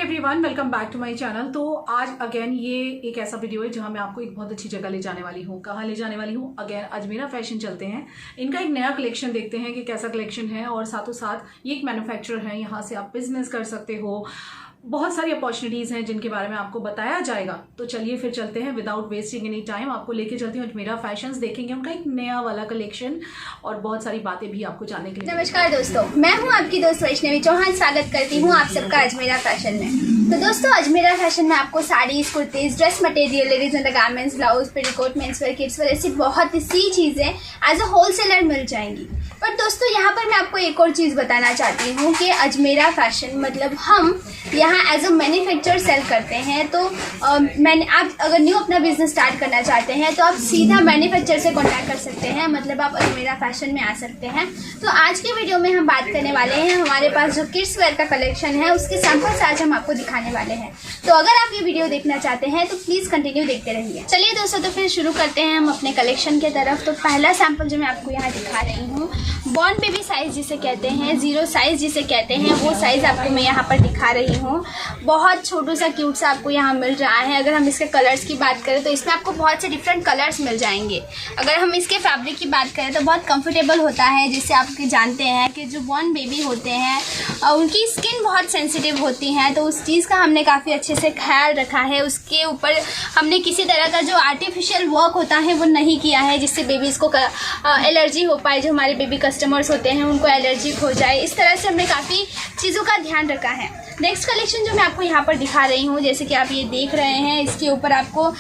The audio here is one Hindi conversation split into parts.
Everyone, welcome back to my channel. तो आज अगेन ये एक ऐसा वीडियो है जहां मैं आपको एक बहुत अच्छी जगह ले जाने वाली हूँ। कहाँ ले जाने वाली हूँ? अगेन अजमेरा फैशन चलते हैं, इनका एक नया कलेक्शन देखते हैं कि कैसा कलेक्शन है। और साथों साथ ये एक मैन्युफैक्चरर है, यहाँ से आप बिजनेस कर सकते हो। बहुत सारी अपॉर्चुनिटीज़ हैं जिनके बारे में आपको बताया जाएगा। तो चलिए फिर चलते हैं, विदाउट वेस्टिंग एनी टाइम आपको लेके चलती हूँ अजमेरा फैशंस। देखेंगे उनका एक नया वाला कलेक्शन और बहुत सारी बातें भी आपको जानने के लिए। नमस्कार दोस्तों, मैं हूँ आपकी दोस्त वैष्णवी चौहान। स्वागत करती हूँ आप सबका अजमेरा फैशन में। तो दोस्तों, अजमेरा फैशन में आपको saris, kurtis, dress material, ladies undergarments, blouse, petticoat, menswear, kidswear, ऐसी बहुत सी चीज़ें एज अ होलसेलर मिल जाएंगी। पर दोस्तों, यहाँ पर मैं आपको एक और चीज़ बताना चाहती हूँ कि अजमेरा फैशन मतलब हम यहाँ एज अ मैन्युफैक्चरर सेल करते हैं। तो आप अगर न्यू अपना बिजनेस स्टार्ट करना चाहते हैं तो आप सीधा मैन्युफैक्चरर से कॉन्टैक्ट कर सकते हैं, मतलब आप अजमेरा फैशन में आ सकते हैं। तो आज के वीडियो में हम बात करने वाले हैं हमारे पास जो किड्स वेयर का कलेक्शन है उसके सैंपल्स आज हम आपको दिखाने वाले हैं। तो अगर आप ये वीडियो देखना चाहते हैं तो प्लीज़ कंटिन्यू देखते रहिए। चलिए दोस्तों, तो फिर शुरू करते हैं हम अपने कलेक्शन के तरफ। तो पहला सैंपल जो मैं आपको यहाँ दिखा रही हूँ, बॉर्न बेबी साइज जिसे कहते हैं, 0 साइज जिसे कहते हैं, वो साइज आपको मैं यहाँ पर दिखा रही हूँ। बहुत छोटू सा क्यूट सा आपको यहाँ मिल रहा है। अगर हम इसके कलर्स की बात करें तो इसमें आपको बहुत से डिफरेंट कलर्स मिल जाएंगे। अगर हम इसके फैब्रिक की बात करें तो बहुत कंफर्टेबल होता है। जिससे आप जानते हैं कि जो बॉर्न बेबी होते हैं उनकी स्किन बहुत सेंसिटिव होती है, तो उस चीज़ का हमने काफ़ी अच्छे से ख्याल रखा है। उसके ऊपर हमने किसी तरह का जो आर्टिफिशियल वर्क होता है वो नहीं किया है जिससे बेबीज़ को एलर्जी हो पाए। जो हमारे बेबी कस्टमर्स होते हैं उनको एलर्जी हो जाए, इस तरह से हमने काफ़ी चीज़ों का ध्यान रखा है। नेक्स्ट कलेक्शन जो मैं आपको यहाँ पर दिखा रही हूँ, जैसे कि आप ये देख रहे हैं, इसके ऊपर आपको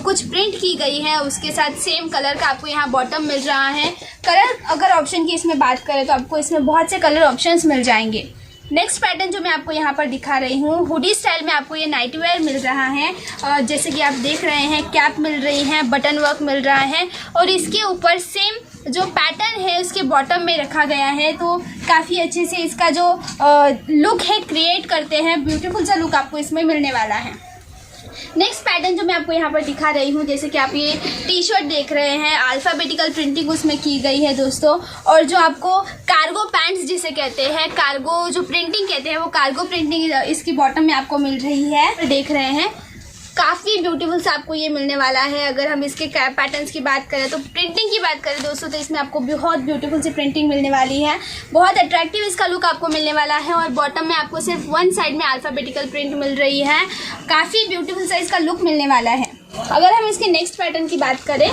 कुछ प्रिंट की गई है। उसके साथ सेम कलर का आपको यहाँ बॉटम मिल रहा है। कलर अगर ऑप्शन की इसमें बात करें तो आपको इसमें बहुत से कलर ऑप्शंस मिल जाएंगे। नेक्स्ट पैटर्न जो मैं आपको यहाँ पर दिखा रही हूँ, हुडी स्टाइल में आपको ये नाइट वेयर मिल रहा है। जैसे कि आप देख रहे हैं, कैप मिल रही है, बटन वर्क मिल रहा है और इसके ऊपर सेम जो पैटर्न है उसके बॉटम में रखा गया है। तो काफ़ी अच्छे से इसका जो लुक है क्रिएट करते हैं, ब्यूटीफुल सा लुक आपको इसमें मिलने वाला है। नेक्स्ट पैटर्न जो मैं आपको यहाँ पर दिखा रही हूँ, जैसे कि आप ये टी शर्ट देख रहे हैं, अल्फ़ाबेटिकल प्रिंटिंग उसमें की गई है दोस्तों। और जो आपको कार्गो पैंट्स जिसे कहते हैं, कार्गो जो प्रिंटिंग कहते हैं, वो कार्गो प्रिंटिंग इसकी बॉटम में आपको मिल रही है। देख रहे हैं, काफ़ी ब्यूटीफुल सा आपको ये मिलने वाला है। अगर हम इसके कैप पैटर्न्स की बात करें तो प्रिंटिंग की बात करें दोस्तों, तो इसमें आपको बहुत ब्यूटीफुल सी प्रिंटिंग मिलने वाली है। बहुत अट्रैक्टिव इसका लुक आपको मिलने वाला है। और बॉटम में आपको सिर्फ वन साइड में अल्फ़ाबेटिकल प्रिंट मिल रही है। काफ़ी ब्यूटीफुल सा इसका लुक मिलने वाला है। अगर हम इसके नेक्स्ट पैटर्न की बात करें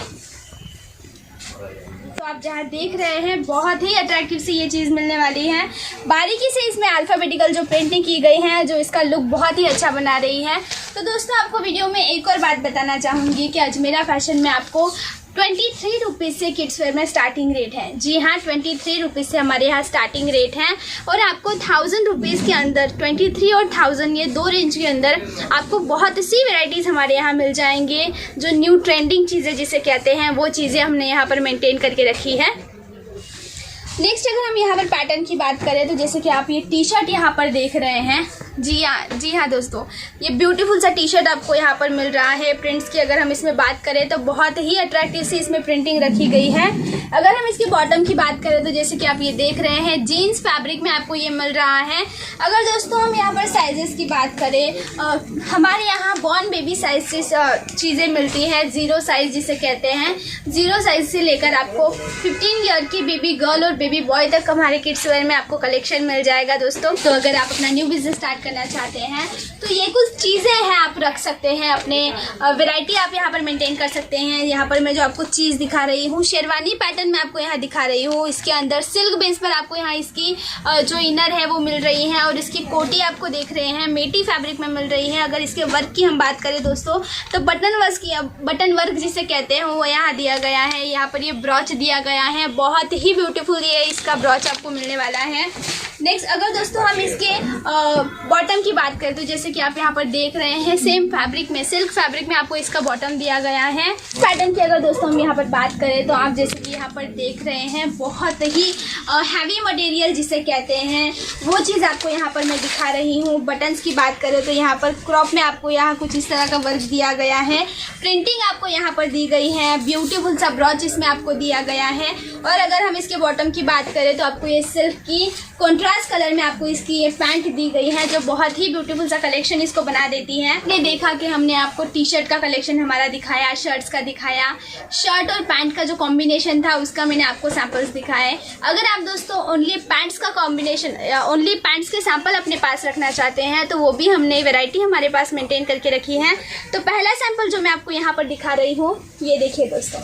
तो आप जहाँ देख रहे हैं, बहुत ही अट्रैक्टिव सी ये चीज़ मिलने वाली है। बारीकी से इसमें अल्फ़ाबेटिकल जो प्रिंटिंग की गई है जो इसका लुक बहुत ही अच्छा बना रही है। तो दोस्तों, आपको वीडियो में एक और बात बताना चाहूँगी कि अजमेरा फैशन में आपको 23 रुपीज़ से किड्स वेयर में स्टार्टिंग रेट है। जी हाँ, 23 रुपीज़ से हमारे यहाँ स्टार्टिंग रेट है। और आपको 1000 रुपीज़ के अंदर, 23 और 1000 ये 2 रेंज के अंदर आपको बहुत सी वेराइटीज़ हमारे यहाँ मिल जाएंगे। जो न्यू ट्रेंडिंग चीज़ें जिसे कहते हैं, वो चीज़ें हमने यहाँ पर मेंटेन करके रखी है। नेक्स्ट अगर हम यहाँ पर पैटर्न की बात करें तो जैसे कि आप ये टी शर्ट यहाँ पर देख रहे हैं, जी हाँ दोस्तों, ये ब्यूटीफुल सा टी शर्ट आपको यहाँ पर मिल रहा है। प्रिंट्स की अगर हम इसमें बात करें तो बहुत ही अट्रैक्टिव सी इसमें प्रिंटिंग रखी गई है। अगर हम इसकी बॉटम की बात करें तो जैसे कि आप ये देख रहे हैं, जीन्स फैब्रिक में आपको ये मिल रहा है। अगर दोस्तों हम यहाँ पर साइजेस की बात करें, हमारे यहाँ बॉर्न बेबी साइज से चीज़ें मिलती हैं। 0 साइज जिसे कहते हैं, 0 साइज से लेकर आपको 15 ईयर की बेबी गर्ल और बेबी बॉय तक हमारे किड्स वेयर में आपको कलेक्शन मिल जाएगा दोस्तों। तो अगर आप अपना न्यू बिजनेस स्टार्ट करना चाहते हैं तो ये कुछ चीज़ें हैं आप रख सकते हैं। अपने वैरायटी आप यहाँ पर मेंटेन कर सकते हैं। यहाँ पर मैं जो आपको चीज़ दिखा रही हूँ, शेरवानी पैटर्न में आपको यहाँ दिखा रही हूँ। इसके अंदर सिल्क बेस पर आपको यहाँ इसकी जो इनर है वो मिल रही है। और इसकी कोटी आपको देख रहे हैं, मेटी फैब्रिक में मिल रही है। अगर इसके वर्क की हम बात करें दोस्तों तो बटन वर्क जिसे कहते हैं वो यहाँ दिया गया है। यहाँ पर ये ब्रॉच दिया गया है, बहुत ही ब्यूटीफुल ये इसका ब्रॉच आपको मिलने वाला है। नेक्स्ट अगर दोस्तों हम इसके बॉटम की बात करें तो जैसे कि आप यहाँ पर देख रहे हैं, सेम फैब्रिक में, सिल्क फैब्रिक में आपको इसका बॉटम दिया गया है। पैटर्न की अगर दोस्तों हम यहाँ पर बात करें तो आप जैसे कि यहाँ पर देख रहे हैं, बहुत ही हैवी मटेरियल जिसे कहते हैं वो चीज़ आपको यहाँ पर मैं दिखा रही हूँ। बटन्स की बात करें तो यहाँ पर क्रॉप में आपको यहाँ कुछ इस तरह का वर्क दिया गया है। प्रिंटिंग आपको यहाँ पर दी गई है, ब्यूटीफुल सा ब्रॉच इसमें आपको दिया गया है। और अगर हम इसके बॉटम की बात करें तो आपको ये सिल्क की कॉन्ट्रास्ट कंट्रास्ट कलर में आपको इसकी ये पैंट दी गई है, जो बहुत ही ब्यूटीफुल सा कलेक्शन इसको बना देती है। ये देखा कि हमने आपको टी शर्ट का कलेक्शन हमारा दिखाया, शर्ट्स का दिखाया, शर्ट और पैंट का जो कॉम्बिनेशन था उसका मैंने आपको सैंपल्स दिखाए। अगर आप दोस्तों ओनली पैंट्स का कॉम्बिनेशन, ओनली पैंट्स के सैंपल अपने पास रखना चाहते हैं तो वो भी हमने वैरायटी हमारे पास मेंटेन करके रखी है। तो पहला सैंपल जो मैं आपको यहाँ पर दिखा रही हूँ, ये देखिए दोस्तों।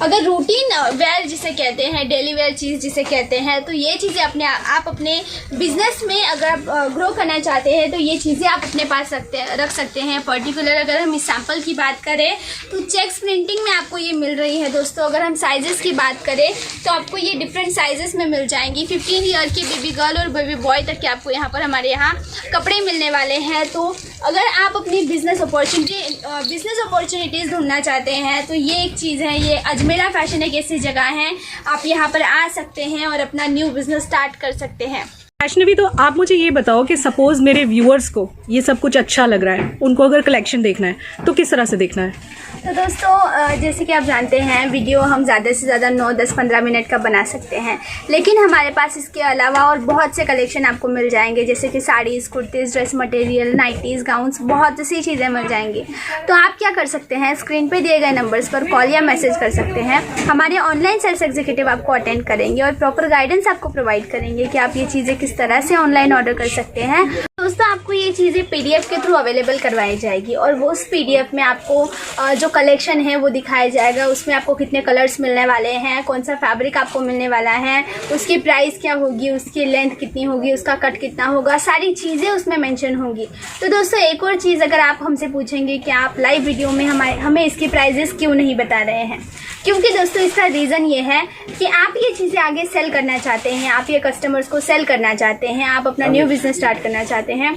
अगर रूटीन वेयर जिसे कहते हैं, डेली वेयर चीज़ जिसे कहते हैं, तो ये चीज़ें आप अपने बिजनेस में अगर आप ग्रो करना चाहते हैं तो ये चीज़ें आप अपने पास रख सकते हैं। पर्टिकुलर अगर हम इस सैंपल की बात करें तो चेक्स प्रिंटिंग में आपको ये मिल रही है दोस्तों। अगर हम साइजेस की बात करें तो आपको ये डिफरेंट साइजेस में मिल जाएंगी। 15 ईयर की बेबी गर्ल और बेबी बॉय तक के आपको यहाँ पर हमारे यहाँ कपड़े मिलने वाले हैं। तो अगर आप अपनी बिजनेस अपॉर्चुनिटीज़ ढूंढना चाहते हैं तो ये एक चीज़ है, ये अजमेरा फैशन एक ऐसी जगह है, आप यहाँ पर आ सकते हैं और अपना न्यू बिजनेस स्टार्ट कर सकते हैं। वैष्णवी, तो आप मुझे ये बताओ कि सपोज मेरे व्यूअर्स को ये सब कुछ अच्छा लग रहा है, उनको अगर कलेक्शन देखना है तो किस तरह से देखना है? तो दोस्तों जैसे कि आप जानते हैं वीडियो हम ज़्यादा से ज़्यादा 9, 10, 15 मिनट का बना सकते हैं, लेकिन हमारे पास इसके अलावा और बहुत से कलेक्शन आपको मिल जाएंगे, जैसे कि saris, kurtis, dress material, nighties, gowns, बहुत सी चीज़ें मिल जाएंगी। तो आप क्या कर सकते हैं, स्क्रीन पे दिए गए नंबर्स पर कॉल या मैसेज कर सकते हैं। हमारे ऑनलाइन सेल्स एग्जीक्यूटिव आपको अटेंड करेंगे और प्रॉपर गाइडेंस आपको प्रोवाइड करेंगे कि आप ये चीज़ें किस तरह से ऑनलाइन ऑर्डर कर सकते हैं। दोस्तों आपको ये चीज़ें PDF के थ्रू अवेलेबल करवाई जाएगी और वो उस PDF में आपको जो कलेक्शन है वो दिखाया जाएगा। उसमें आपको कितने कलर्स मिलने वाले हैं, कौन सा फैब्रिक आपको मिलने वाला है, उसकी प्राइस क्या होगी, उसकी लेंथ कितनी होगी, उसका कट कितना होगा, सारी चीज़ें उसमें मेंशन होंगी। तो दोस्तों एक और चीज़, अगर आप हमसे पूछेंगे कि आप लाइव वीडियो में हमें इसकी प्राइजेस क्यों नहीं बता रहे हैं, क्योंकि दोस्तों इसका रीज़न ये है कि आप ये चीज़ें आगे सेल करना चाहते हैं, आप ये कस्टमर्स को सेल करना चाहते हैं, आप अपना न्यू बिजनेस स्टार्ट करना चाहते हैं।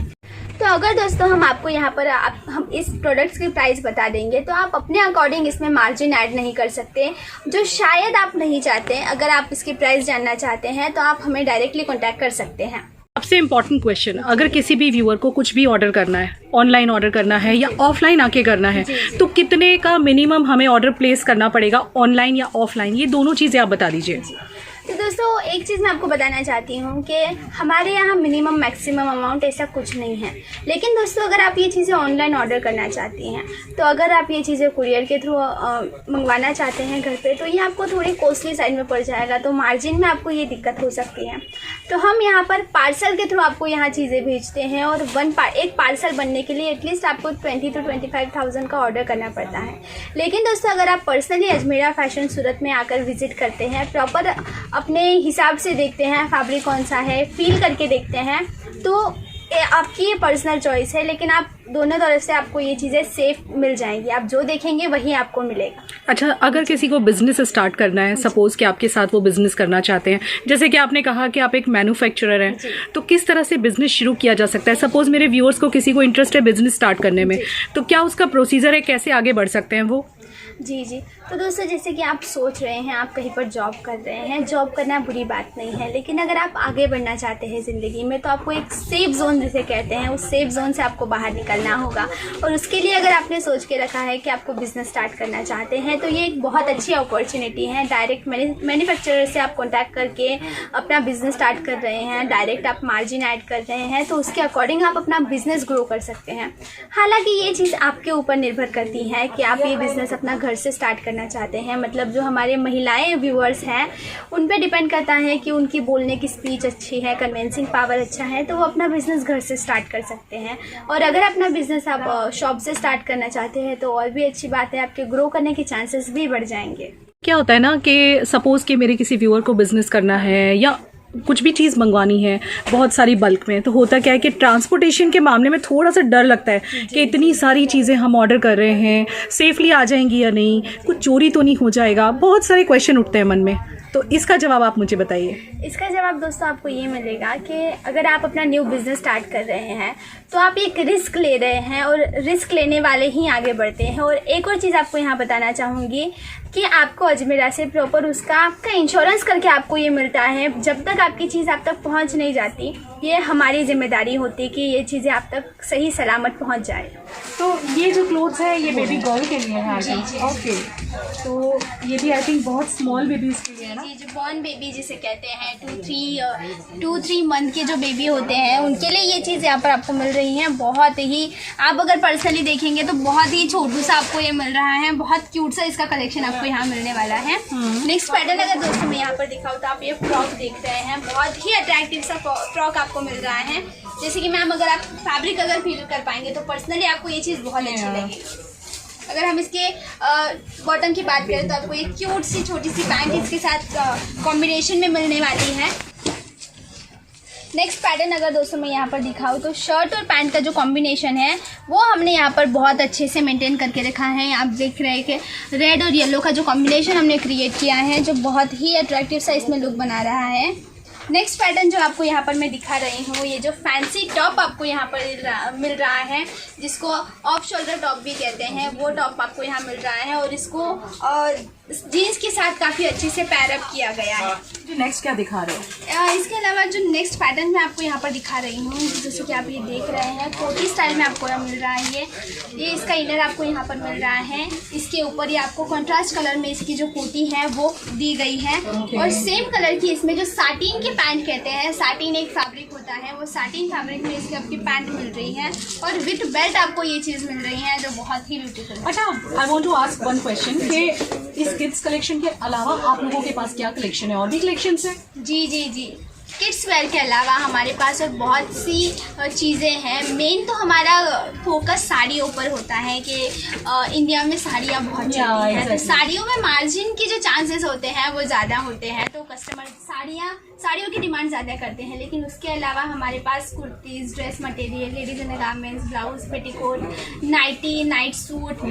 तो अगर दोस्तों हम आपको यहाँ पर हम इस प्रोडक्ट्स की प्राइस बता देंगे तो आप अपने अकॉर्डिंग इसमें मार्जिन ऐड नहीं कर सकते, जो शायद आप नहीं चाहते। अगर आप इसकी प्राइस जानना चाहते हैं तो आप हमें डायरेक्टली कॉन्टैक्ट कर सकते हैं। सबसे इम्पोर्टेंट क्वेश्चन, अगर किसी भी व्यूअर को कुछ भी ऑर्डर करना है, ऑनलाइन ऑर्डर करना है या ऑफलाइन आके करना है, तो कितने का मिनिमम हमें ऑर्डर प्लेस करना पड़ेगा, ऑनलाइन या ऑफलाइन? ये दोनों चीज़ें आप बता दीजिए। तो दोस्तों एक चीज़ मैं आपको बताना चाहती हूँ कि हमारे यहाँ मिनिमम मैक्सिमम अमाउंट ऐसा कुछ नहीं है, लेकिन दोस्तों अगर आप ये चीज़ें ऑनलाइन ऑर्डर करना चाहती हैं तो अगर आप ये चीज़ें कुरियर के थ्रू मंगवाना चाहते हैं घर पे, तो ये आपको थोड़ी कॉस्टली साइड में पड़ जाएगा, तो मार्जिन में आपको ये दिक्कत हो सकती है। तो हम यहाँ पर पार्सल के थ्रू आपको यहाँ चीज़ें भेजते हैं और एक पार्सल बनने के लिए एटलीस्ट आपको 20 to 25,000 का ऑर्डर करना पड़ता है। लेकिन दोस्तों अगर आप पर्सनली अजमेरा फैशन सूरत में आकर विजिट करते हैं, प्रॉपर अपने हिसाब से देखते हैं, फैब्रिक कौन सा है, फील करके देखते हैं, तो आपकी ये पर्सनल चॉइस है, लेकिन आप दोनों तरफ से आपको ये चीज़ें सेफ मिल जाएंगी। आप जो देखेंगे वही आपको मिलेगा। अच्छा, अगर किसी को बिजनेस स्टार्ट करना है, सपोज कि आपके साथ वो बिजनेस करना चाहते हैं, जैसे कि आपने कहा कि आप एक मैन्युफैक्चरर हैं, तो किस तरह से बिजनेस शुरू किया जा सकता है? सपोज मेरे व्यूअर्स को किसी को इंटरेस्ट है बिजनेस स्टार्ट करने में, तो क्या उसका प्रोसीजर है, कैसे आगे बढ़ सकते हैं वो? जी, तो दोस्तों जैसे कि आप सोच रहे हैं आप कहीं पर जॉब कर रहे हैं, जॉब करना बुरी बात नहीं है, लेकिन अगर आप आगे बढ़ना चाहते हैं ज़िंदगी में तो आपको एक सेफ जोन जिसे कहते हैं, उस सेफ जोन से आपको बाहर निकलना होगा। और उसके लिए अगर आपने सोच के रखा है कि आपको बिज़नेस स्टार्ट करना चाहते हैं तो ये एक बहुत अच्छी अपॉर्चुनिटी है। डायरेक्ट मैन्युफैक्चरर से आप कॉन्टैक्ट करके अपना बिज़नेस स्टार्ट कर रहे हैं, डायरेक्ट आप मार्जिन ऐड कर रहे हैं, तो उसके अकॉर्डिंग आप अपना बिज़नेस ग्रो कर सकते हैं। हालाँकि ये चीज़ आपके ऊपर निर्भर करती है कि आप ये बिज़नेस अपना घर से स्टार्ट करना चाहते हैं। मतलब जो हमारे महिलाएं व्यूअर्स हैं उन पे डिपेंड करता है कि उनकी बोलने की स्पीच अच्छी है, कन्विंसिंग पावर अच्छा है, तो वो अपना बिजनेस घर से स्टार्ट कर सकते हैं। और अगर अपना बिजनेस आप शॉप से स्टार्ट करना चाहते हैं तो और भी अच्छी बात है, आपके ग्रो करने के चांसेस भी बढ़ जाएंगे। क्या होता है ना कि सपोज कि मेरे किसी व्यूअर को बिजनेस करना है या कुछ भी चीज़ मंगवानी है बहुत सारी बल्क में, तो होता क्या है कि ट्रांसपोर्टेशन के मामले में थोड़ा सा डर लगता है कि इतनी सारी चीज़ें हम ऑर्डर कर रहे हैं, सेफली आ जाएंगी या नहीं, कुछ चोरी तो नहीं हो जाएगा, बहुत सारे क्वेश्चन उठते हैं मन में। तो इसका जवाब आप मुझे बताइए। इसका जवाब दोस्तों आपको ये मिलेगा कि अगर आप अपना न्यू बिजनेस स्टार्ट कर रहे हैं तो आप एक रिस्क ले रहे हैं और रिस्क लेने वाले ही आगे बढ़ते हैं। और एक और चीज़ आपको यहाँ बताना चाहूँगी कि आपको अजमेरा से प्रॉपर उसका आपका इंश्योरेंस करके आपको ये मिलता है। जब तक आपकी चीज़ आप तक पहुंच नहीं जाती, ये हमारी जिम्मेदारी होती है कि ये चीज़ें आप तक सही सलामत पहुंच जाए। तो ये जो क्लोथ्स है ये बेबी गर्ल के लिए है। ओके, तो ये भी आई थिंक बहुत स्मॉल बेबीज के लिए है ना? जी, जो बॉर्न बेबी जिसे कहते हैं, 2-3 मंथ के जो बेबी होते हैं उनके लिए ये चीज़ यहाँ पर आपको मिल रही है। बहुत ही, आप अगर पर्सनली देखेंगे तो बहुत ही छोटू सा आपको ये मिल रहा है, बहुत क्यूट सा इसका कलेक्शन आपको यहाँ मिलने वाला है। नेक्स्ट पैटर्न अगर दोस्तों मैं यहाँ पर दिखाऊँ तो आप ये फ्रॉक देख रहे हैं, बहुत ही अट्रैक्टिव सा फ्रॉक आपको मिल रहा है। जैसे कि मैम अगर आप फैब्रिक अगर फील कर पाएंगे तो पर्सनली आपको ये चीज़ बहुत अच्छी लगेगी। अगर हम इसके बॉटम की बात करें तो आपको एक क्यूट सी छोटी सी पैंट इसके साथ कॉम्बिनेशन में मिलने वाली है। नेक्स्ट पैटर्न अगर दोस्तों मैं यहाँ पर दिखाऊँ तो शर्ट और पैंट का जो कॉम्बिनेशन है वो हमने यहाँ पर बहुत अच्छे से मेंटेन करके रखा है। आप देख रहे हैं कि रेड और येलो का जो कॉम्बिनेशन हमने क्रिएट किया है, जो बहुत ही अट्रैक्टिव सा इसमें लुक बना रहा है। नेक्स्ट पैटर्न जो आपको यहाँ पर मैं दिखा रही हूँ, ये जो फैंसी टॉप आपको यहाँ पर मिल रहा है, जिसको ऑफ शोल्डर टॉप भी कहते हैं, वो टॉप आपको यहाँ मिल रहा है और इसको जीन्स के साथ काफ़ी अच्छे से पैरअप किया गया है। जो नेक्स्ट क्या दिखा रहे हो? इसके अलावा जो नेक्स्ट पैटर्न मैं आपको यहाँ पर दिखा रही हूँ, जैसे कि आप ये देख रहे हैं, कोटी स्टाइल में आपको यहाँ मिल रहा है। ये इसका इनर आपको यहाँ पर मिल रहा है। इसके ऊपर ये आपको कंट्रास्ट कलर में इसकी जो कोटी है वो दी गई है। और सेम कलर की इसमें जो साटिन के पैंट कहते हैं, साटिन एक फैब्रिक होता है, वो साटिन फैब्रिक में इसकी आपकी पैंट मिल रही है और विथ बेल्ट आपको ये चीज़ मिल रही है, जो बहुत ही ब्यूटीफुल है। अच्छा, I want to ask one question कि इस किड्स कलेक्शन के अलावा आप लोगों के पास क्या कलेक्शन है? और भी कलेक्शंस हैं? जी, किड्स वेयर के अलावा हमारे पास और बहुत सी चीज़ें हैं। मेन तो हमारा फोकस साड़ियों पर होता है कि इंडिया में साड़ियाँ बहुत चलती हैं, तो साड़ियों में मार्जिन की जो चांसेस होते हैं वो ज़्यादा होते हैं, तो कस्टमर साड़ियों की डिमांड ज़्यादा करते हैं। लेकिन उसके अलावा हमारे पास kurtis, dress material, ladies and garments, blouse, petticoat, nightie, night suit,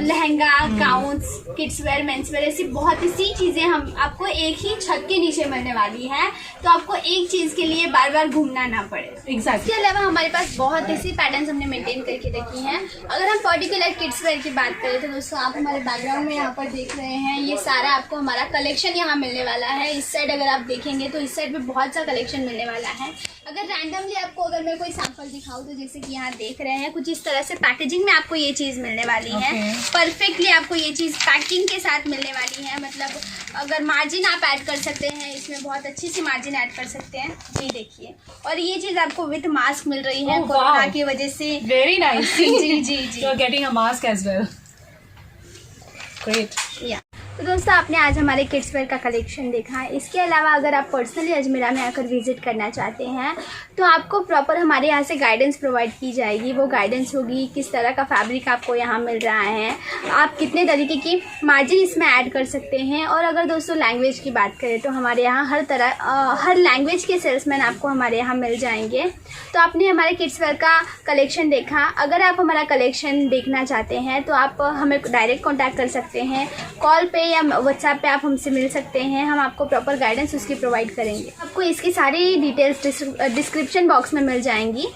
lehenga, gowns, kids wear, mens wear, ऐसी बहुत सी चीज़ें हम आपको एक ही छत के नीचे मिलने वाली हैं, तो आपको एक चीज़ के लिए बार बार घूमना ना पड़े। Exactly. इसके अलावा हमारे पास बहुत ऐसी पैटर्न्स हमने मेंटेन करके रखी हैं। अगर हम पर्टिकुलर किड्स वेयर की बात करें तो दोस्तों आप हमारे बैकग्राउंड में यहाँ पर देख रहे हैं, ये सारा आपको हमारा कलेक्शन यहाँ मिलने वाला है। इस साइड अगर आप देखेंगे तो इस साइड पे बहुत सा कलेक्शन मिलने वाला है। अगर रैंडमली आपको अगर मैं कोई सैंपल दिखाऊँ तो जैसे कि यहाँ देख रहे हैं, कुछ इस तरह से पैकेजिंग में आपको ये चीज़ मिलने वाली है। परफेक्टली आपको ये चीज़ पैकिंग के साथ मिलने वाली है। मतलब अगर मार्जिन आप ऐड कर सकते हैं, इसमें बहुत अच्छी सी मार्जिन ऐड कर सकते हैं। जी देखिए, और ये चीज़ आपको विद मास्क मिल रही है कोरोना की वजह से। Very nice. जी you are getting a mask as well. Great. या तो दोस्तों आपने आज हमारे किड्स वेयर का कलेक्शन देखा है। इसके अलावा अगर आप पर्सनली अजमेरा में आकर विजिट करना चाहते हैं तो आपको प्रॉपर हमारे यहाँ से गाइडेंस प्रोवाइड की जाएगी। वो गाइडेंस होगी किस तरह का फैब्रिक आपको यहाँ मिल रहा है, आप कितने तरीके की मार्जिन इसमें ऐड कर सकते हैं। और अगर दोस्तों लैंग्वेज की बात करें तो हमारे यहाँ हर लैंग्वेज के सेल्समैन आपको हमारे यहाँ मिल जाएंगे। तो आपने हमारे किड्स वेयर का कलेक्शन देखा। अगर आप हमारा कलेक्शन देखना चाहते हैं तो आप हमें डायरेक्ट कॉन्टैक्ट कर सकते हैं, कॉल पे या व्हाट्सएप पे आप हमसे मिल सकते हैं। हम आपको प्रॉपर गाइडेंस उसकी प्रोवाइड करेंगे। आपको इसकी सारी डिटेल्स डिस्क्रिप्शन बॉक्स में मिल जाएंगी।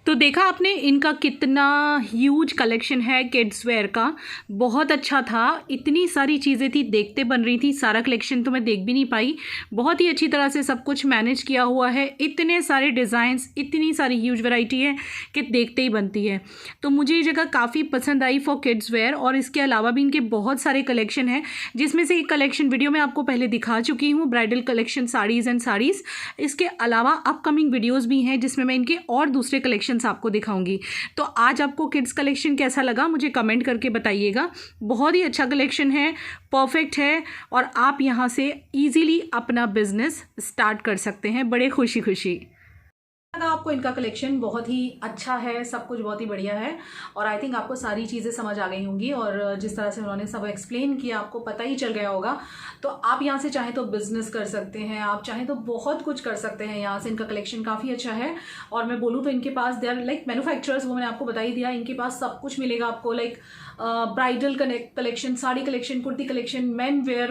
तो देखा आपने इनका कितना ह्यूज कलेक्शन है किड्स वेयर का, बहुत अच्छा था। इतनी सारी चीज़ें थी, देखते बन रही थी। सारा कलेक्शन तो मैं देख भी नहीं पाई, बहुत ही अच्छी तरह से सब कुछ मैनेज किया हुआ है। इतने सारे डिज़ाइंस, इतनी सारी ह्यूज वैरायटी है कि देखते ही बनती है। तो मुझे ये जगह काफ़ी पसंद आई फॉर किड्स वेयर। और इसके अलावा भी इनके बहुत सारे कलेक्शन हैं, जिसमें से एक कलेक्शन वीडियो में आपको पहले दिखा चुकी हूँ, bridal collection saris and saris. इसके अलावा अपकमिंग वीडियोज़ भी हैं जिसमें मैं इनके और दूसरे कलेक्शन आपको दिखाऊंगी। तो आज आपको किड्स कलेक्शन कैसा लगा मुझे कमेंट करके बताइएगा। बहुत ही अच्छा कलेक्शन है, परफेक्ट है और आप यहाँ से इजीली अपना बिजनेस स्टार्ट कर सकते हैं बड़े खुशी खुशी। आपको इनका कलेक्शन बहुत ही अच्छा है, सब कुछ बहुत ही बढ़िया है और आई थिंक आपको सारी चीज़ें समझ आ गई होंगी और जिस तरह से उन्होंने सब एक्सप्लेन किया आपको पता ही चल गया होगा। तो आप यहाँ से चाहे तो बिजनेस कर सकते हैं, आप चाहे तो बहुत कुछ कर सकते हैं यहाँ से। इनका कलेक्शन काफ़ी अच्छा है और मैं बोलूँ तो इनके पास दे आर लाइक मैन्युफैक्चरर्स, वो मैंने आपको बता ही दिया। इनके पास सब कुछ मिलेगा आपको, like bridal collection, sari collection, kurti collection, men wear,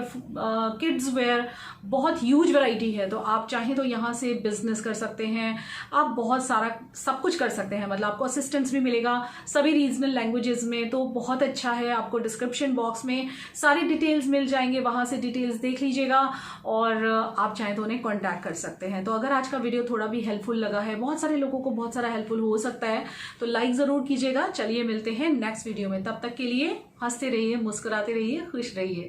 kids wear, बहुत ह्यूज वैरायटी है। तो आप चाहें तो यहाँ से बिजनेस कर सकते हैं, आप बहुत सारा सब कुछ कर सकते हैं। मतलब आपको असिस्टेंस भी मिलेगा सभी रीजनल लैंग्वेजेस में, तो बहुत अच्छा है। आपको डिस्क्रिप्शन बॉक्स में सारी डिटेल्स मिल जाएंगे, वहां से डिटेल्स देख लीजिएगा और आप चाहें तो उन्हें कॉन्टैक्ट कर सकते हैं। तो अगर आज का वीडियो थोड़ा भी हेल्पफुल लगा है, बहुत सारे लोगों को बहुत सारा हेल्पफुल हो सकता है, तो लाइक जरूर कीजिएगा। चलिए मिलते हैं नेक्स्ट वीडियो में, तब तक के लिए हंसते रहिए, मुस्कुराते रहिए, खुश रहिए।